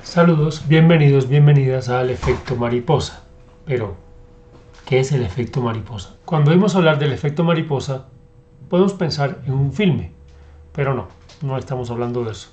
Saludos, bienvenidos, bienvenidas al efecto mariposa. Pero, ¿qué es el efecto mariposa? Cuando oímos hablar del efecto mariposa, podemos pensar en un filme, pero no estamos hablando de eso.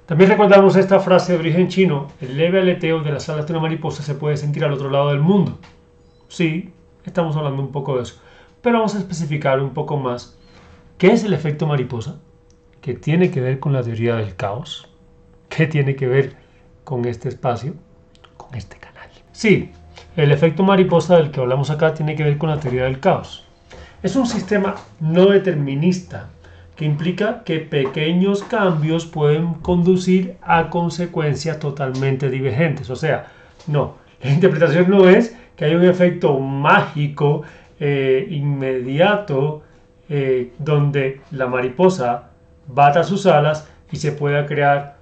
También recordamos esta frase de origen chino: el leve aleteo de las alas de una mariposa se puede sentir al otro lado del mundo. Sí, estamos hablando un poco de eso, pero vamos a especificar un poco más qué es el efecto mariposa, qué tiene que ver con la teoría del caos, qué tiene que ver con este espacio, con este canal. Sí, el efecto mariposa del que hablamos acá tiene que ver con la teoría del caos. Es un sistema no determinista que implica que pequeños cambios pueden conducir a consecuencias totalmente divergentes. O sea, la interpretación no es que hay un efecto mágico, inmediato, donde la mariposa bata sus alas y se pueda crear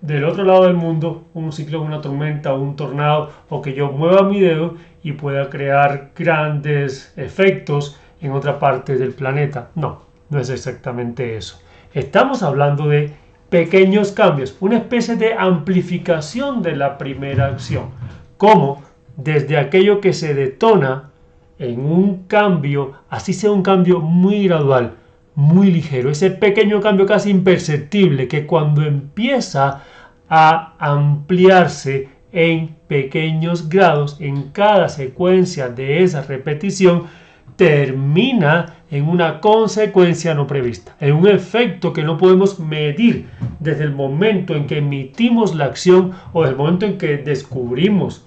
del otro lado del mundo un ciclón, una tormenta, un tornado, o que yo mueva mi dedo y pueda crear grandes efectos en otra parte del planeta. No es exactamente eso. Estamos hablando de pequeños cambios, una especie de amplificación de la primera acción, como desde aquello que se detona en un cambio, así sea un cambio muy gradual, muy ligero, ese pequeño cambio casi imperceptible que cuando empieza a ampliarse en pequeños grados en cada secuencia de esa repetición, termina en una consecuencia no prevista, en un efecto que no podemos medir desde el momento en que emitimos la acción o desde el momento en que descubrimos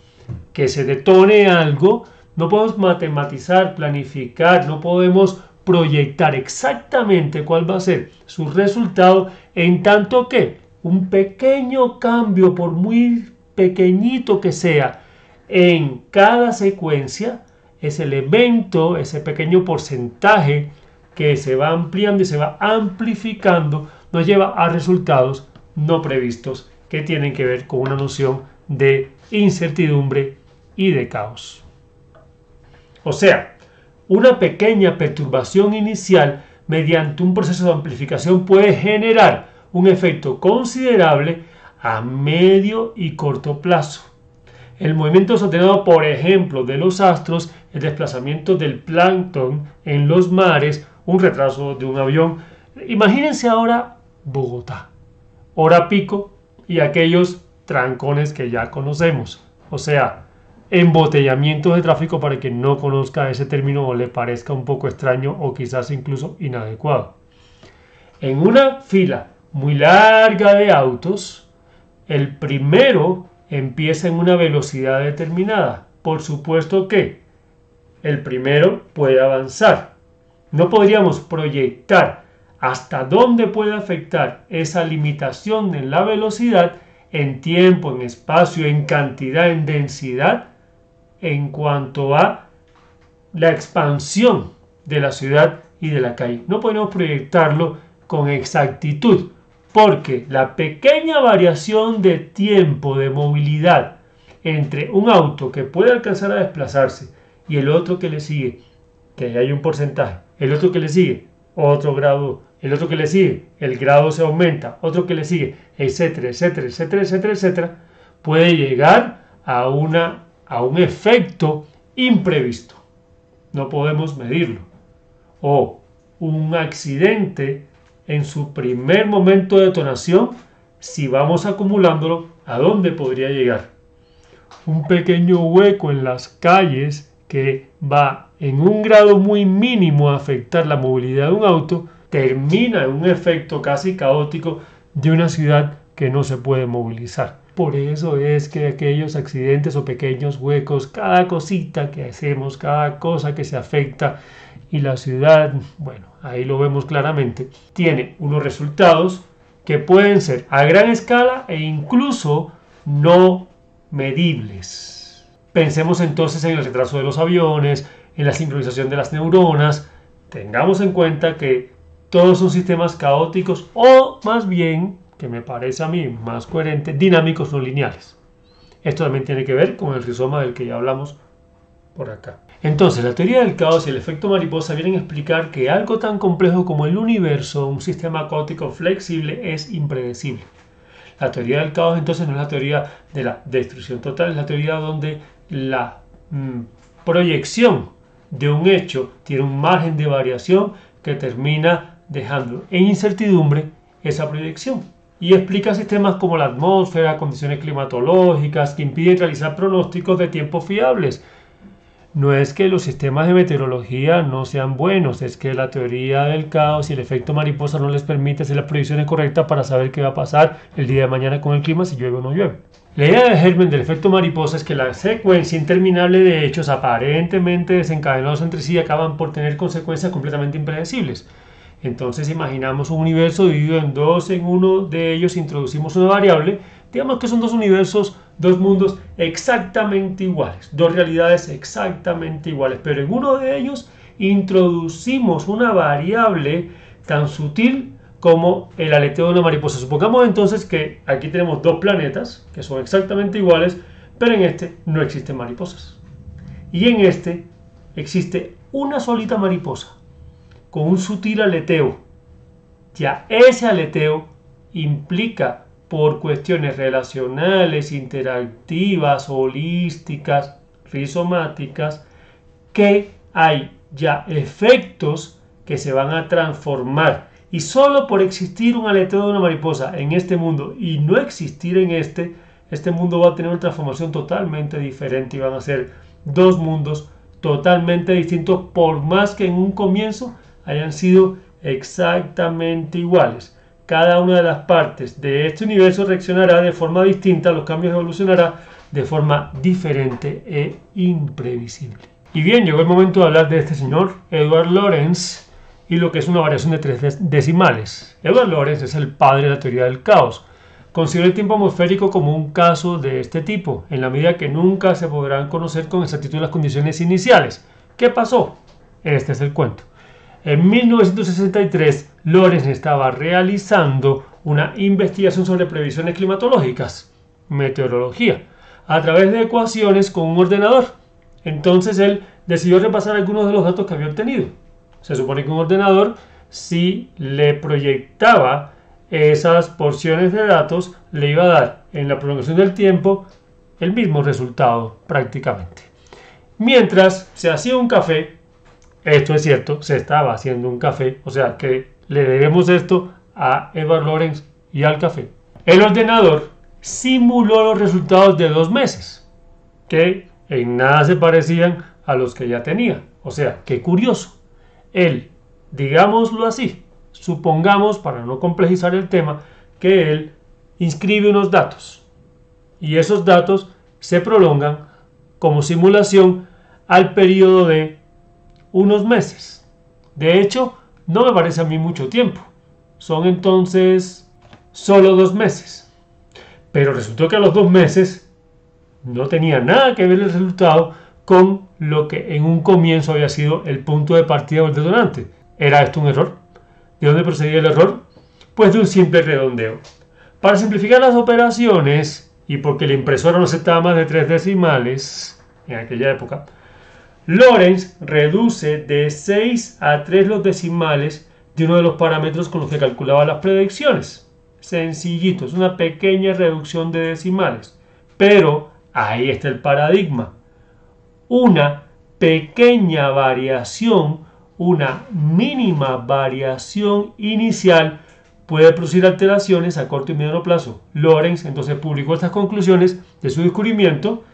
que se detone algo. No podemos matematizar, planificar, no podemos proyectar exactamente cuál va a ser su resultado, en tanto que un pequeño cambio, por muy pequeñito que sea, en cada secuencia, es el evento, ese pequeño porcentaje que se va ampliando y se va amplificando, nos lleva a resultados no previstos que tienen que ver con una noción de incertidumbre y de caos. O sea, una pequeña perturbación inicial mediante un proceso de amplificación puede generar un efecto considerable a medio y corto plazo. El movimiento desordenado, por ejemplo, de los astros, el desplazamiento del plancton en los mares, un retraso de un avión. Imagínense ahora Bogotá, hora pico y aquellos trancones que ya conocemos. O sea, embotellamiento de tráfico, para quien no conozca ese término o le parezca un poco extraño o quizás incluso inadecuado. En una fila muy larga de autos, el primero empieza en una velocidad determinada. Por supuesto que el primero puede avanzar. No podríamos proyectar hasta dónde puede afectar esa limitación en la velocidad, en tiempo, en espacio, en cantidad, en densidad, en cuanto a la expansión de la ciudad y de la calle. No podemos proyectarlo con exactitud, porque la pequeña variación de tiempo de movilidad entre un auto que puede alcanzar a desplazarse y el otro que le sigue, que hay un porcentaje, el otro que le sigue, otro grado, el otro que le sigue, el grado se aumenta, otro que le sigue, etcétera, etcétera, etcétera, etcétera, etcétera, puede llegar a un efecto imprevisto. No podemos medirlo. O un accidente en su primer momento de detonación, si vamos acumulándolo, ¿a dónde podría llegar? Un pequeño hueco en las calles que va en un grado muy mínimo a afectar la movilidad de un auto, termina en un efecto casi caótico de una ciudad que no se puede movilizar. Por eso es que aquellos accidentes o pequeños huecos, cada cosita que hacemos, cada cosa que se afecta, y la ciudad, bueno, ahí lo vemos claramente, tiene unos resultados que pueden ser a gran escala e incluso no medibles. Pensemos entonces en el retraso de los aviones, en la sincronización de las neuronas. Tengamos en cuenta que todos son sistemas caóticos, o más bien, que me parece a mí más coherente, dinámicos no lineales. Esto también tiene que ver con el rizoma del que ya hablamos por acá. Entonces, la teoría del caos y el efecto mariposa vienen a explicar que algo tan complejo como el universo, un sistema caótico flexible, es impredecible. La teoría del caos entonces no es la teoría de la destrucción total, es la teoría donde la proyección de un hecho tiene un margen de variación que termina dejando en incertidumbre esa proyección. Y explica sistemas como la atmósfera, condiciones climatológicas que impiden realizar pronósticos de tiempo fiables. No es que los sistemas de meteorología no sean buenos, es que la teoría del caos y el efecto mariposa no les permite hacer las predicciones correctas para saber qué va a pasar el día de mañana con el clima, si llueve o no llueve. La idea de Herman del efecto mariposa es que la secuencia interminable de hechos aparentemente desencadenados entre sí acaban por tener consecuencias completamente impredecibles. Entonces imaginamos un universo dividido en dos, en uno de ellos introducimos una variable, digamos que son dos universos, dos mundos exactamente iguales, dos realidades exactamente iguales, pero en uno de ellos introducimos una variable tan sutil como el aleteo de una mariposa. Supongamos entonces que aquí tenemos dos planetas que son exactamente iguales, pero en este no existen mariposas. Y en este existe una solita mariposa con un sutil aleteo. Ya ese aleteo implica por cuestiones relacionales, interactivas, holísticas, rizomáticas, que hay ya efectos que se van a transformar. Y solo por existir un aleteo de una mariposa en este mundo y no existir en este mundo va a tener una transformación totalmente diferente y van a ser dos mundos totalmente distintos, por más que en un comienzo hayan sido exactamente iguales. Cada una de las partes de este universo reaccionará de forma distinta a los cambios, evolucionará de forma diferente e imprevisible. Y bien, llegó el momento de hablar de este señor, Edward Lorenz, y lo que es una variación de 3 decimales. Edward Lorenz es el padre de la teoría del caos. Considera el tiempo atmosférico como un caso de este tipo, en la medida que nunca se podrán conocer con exactitud las condiciones iniciales. ¿Qué pasó? Este es el cuento. En 1963, Lorenz estaba realizando una investigación sobre previsiones climatológicas, meteorología, a través de ecuaciones con un ordenador. Entonces él decidió repasar algunos de los datos que había obtenido. Se supone que un ordenador, si le proyectaba esas porciones de datos, le iba a dar en la prolongación del tiempo el mismo resultado prácticamente. Mientras se hacía un café, esto es cierto, se estaba haciendo un café, o sea que le debemos esto a Edward Lorenz y al café. El ordenador simuló los resultados de 2 meses, que en nada se parecían a los que ya tenía. O sea, qué curioso. Él, digámoslo así, supongamos, para no complejizar el tema, que él inscribe unos datos y esos datos se prolongan como simulación al periodo de unos meses. De hecho, no me parece a mí mucho tiempo. Son entonces solo 2 meses. Pero resultó que a los 2 meses no tenía nada que ver el resultado con lo que en un comienzo había sido el punto de partida o el detonante. ¿Era esto un error? ¿De dónde procedía el error? Pues de un simple redondeo. Para simplificar las operaciones, y porque la impresora no aceptaba más de 3 decimales en aquella época, Lorenz reduce de 6 a 3 los decimales de uno de los parámetros con los que calculaba las predicciones. Sencillito, es una pequeña reducción de decimales. Pero ahí está el paradigma. Una pequeña variación, una mínima variación inicial puede producir alteraciones a corto y mediano plazo. Lorenz entonces publicó estas conclusiones de su descubrimiento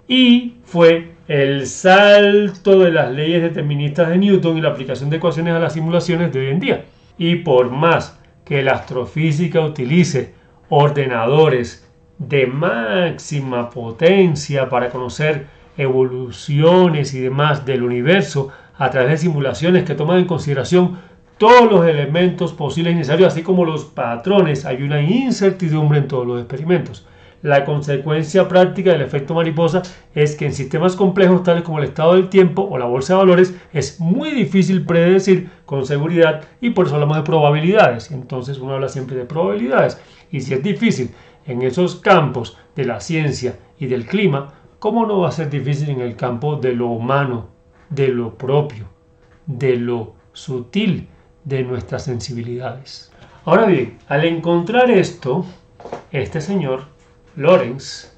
y fue el salto de las leyes deterministas de Newton y la aplicación de ecuaciones a las simulaciones de hoy en día. Y por más que la astrofísica utilice ordenadores de máxima potencia para conocer evoluciones y demás del universo a través de simulaciones que toman en consideración todos los elementos posibles y necesarios, así como los patrones, hay una incertidumbre en todos los experimentos. La consecuencia práctica del efecto mariposa es que en sistemas complejos tales como el estado del tiempo o la bolsa de valores es muy difícil predecir con seguridad y por eso hablamos de probabilidades. Entonces uno habla siempre de probabilidades y si es difícil en esos campos de la ciencia y del clima, ¿cómo no va a ser difícil en el campo de lo humano, de lo propio, de lo sutil, de nuestras sensibilidades? Ahora bien, al encontrar esto, Este señor, Lawrence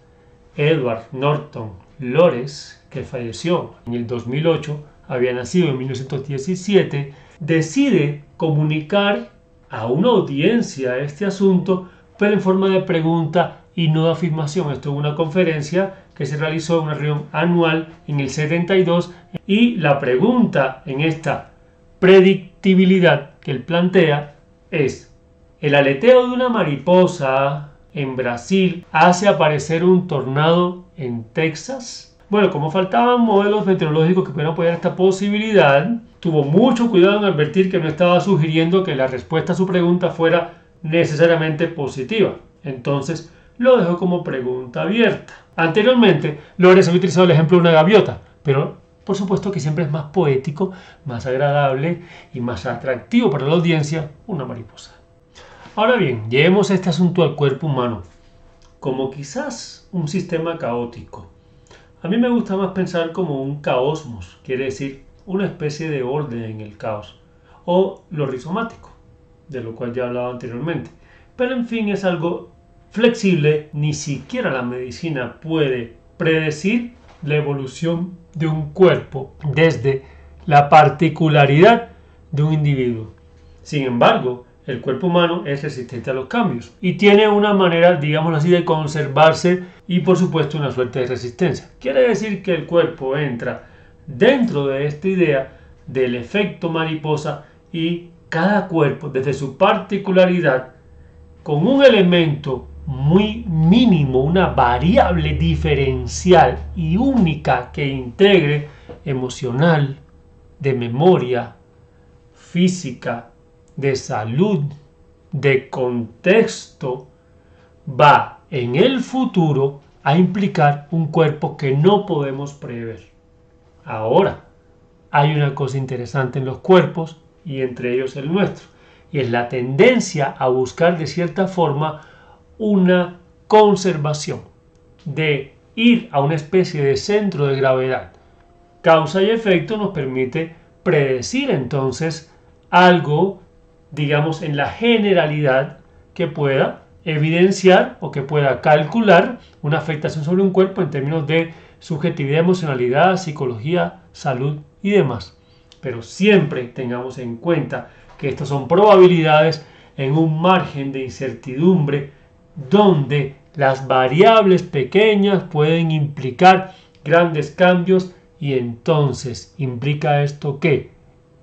Edward Norton Lawrence, que falleció en el 2008, había nacido en 1917, decide comunicar a una audiencia este asunto, pero en forma de pregunta y no de afirmación. Esto es una conferencia que se realizó en una reunión anual en el 72, y la pregunta en esta predictibilidad que él plantea es: ¿el aleteo de una mariposa en Brasil hace aparecer un tornado en Texas? Bueno, como faltaban modelos meteorológicos que pudieran apoyar esta posibilidad, tuvo mucho cuidado en advertir que no estaba sugiriendo que la respuesta a su pregunta fuera necesariamente positiva. Entonces, lo dejó como pregunta abierta. Anteriormente, Lawrence había utilizado el ejemplo de una gaviota, pero por supuesto que siempre es más poético, más agradable y más atractivo para la audiencia una mariposa. Ahora bien, llevemos este asunto al cuerpo humano como quizás un sistema caótico. A mí me gusta más pensar como un caosmos, quiere decir una especie de orden en el caos, o lo rizomático, de lo cual ya hablaba anteriormente. Pero en fin, es algo flexible, ni siquiera la medicina puede predecir la evolución de un cuerpo desde la particularidad de un individuo. Sin embargo, el cuerpo humano es resistente a los cambios y tiene una manera, digámoslo así, de conservarse y por supuesto una suerte de resistencia. Quiere decir que el cuerpo entra dentro de esta idea del efecto mariposa y cada cuerpo, desde su particularidad, con un elemento muy mínimo, una variable diferencial y única que integre emocional, de memoria, física, de salud, de contexto, va en el futuro a implicar un cuerpo que no podemos prever. Ahora, hay una cosa interesante en los cuerpos y entre ellos el nuestro, y es la tendencia a buscar de cierta forma una conservación, de ir a una especie de centro de gravedad. Causa y efecto nos permite predecir entonces algo, digamos, en la generalidad que pueda evidenciar o que pueda calcular una afectación sobre un cuerpo en términos de subjetividad, emocionalidad, psicología, salud y demás. Pero siempre tengamos en cuenta que estas son probabilidades en un margen de incertidumbre donde las variables pequeñas pueden implicar grandes cambios, y entonces implica esto que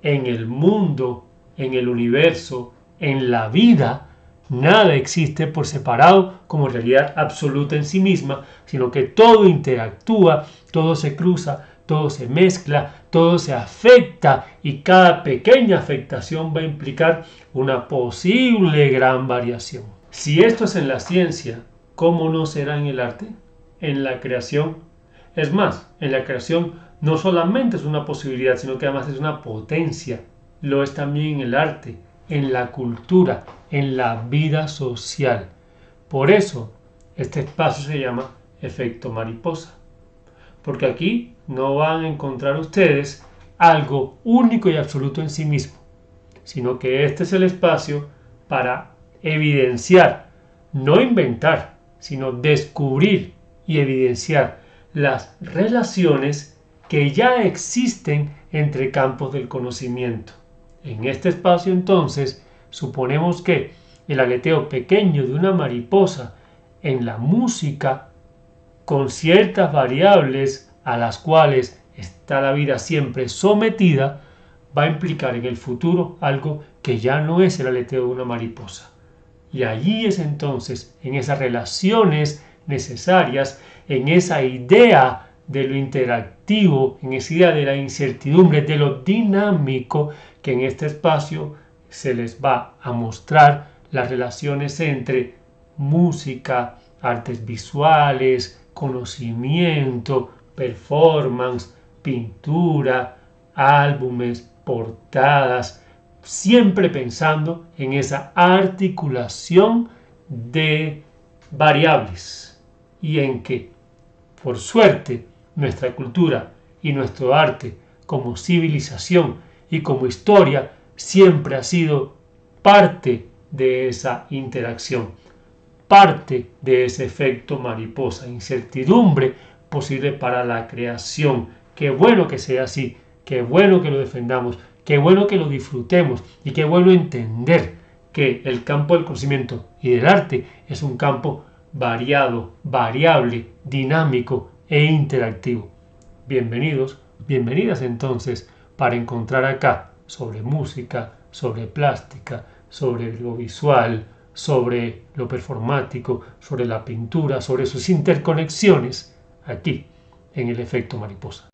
en el mundo, en el universo, en la vida, nada existe por separado como realidad absoluta en sí misma, sino que todo interactúa, todo se cruza, todo se mezcla, todo se afecta, y cada pequeña afectación va a implicar una posible gran variación. Si esto es en la ciencia, ¿cómo no será en el arte? En la creación. Es más, en la creación no solamente es una posibilidad, sino que además es una potencia. Lo es también en el arte, en la cultura, en la vida social. Por eso, este espacio se llama efecto mariposa. Porque aquí no van a encontrar ustedes algo único y absoluto en sí mismo, sino que este es el espacio para evidenciar, no inventar, sino descubrir y evidenciar las relaciones que ya existen entre campos del conocimiento. En este espacio, entonces, suponemos que el aleteo pequeño de una mariposa en la música, con ciertas variables a las cuales está la vida siempre sometida, va a implicar en el futuro algo que ya no es el aleteo de una mariposa. Y allí es entonces, en esas relaciones necesarias, en esa idea de lo interactivo, en esa idea de la incertidumbre, de lo dinámico, que en este espacio se les va a mostrar las relaciones entre música, artes visuales, conocimiento, performance, pintura, álbumes, portadas, siempre pensando en esa articulación de variables y en que, por suerte, nuestra cultura y nuestro arte como civilización y como historia siempre ha sido parte de esa interacción. parte de ese efecto mariposa, incertidumbre posible para la creación. Qué bueno que sea así, qué bueno que lo defendamos, qué bueno que lo disfrutemos y qué bueno entender que el campo del conocimiento y del arte es un campo variado, variable, dinámico e interactivo. Bienvenidos, bienvenidas entonces para encontrar acá sobre música, sobre plástica, sobre lo visual, sobre lo performático, sobre la pintura, sobre sus interconexiones, aquí en el efecto mariposa.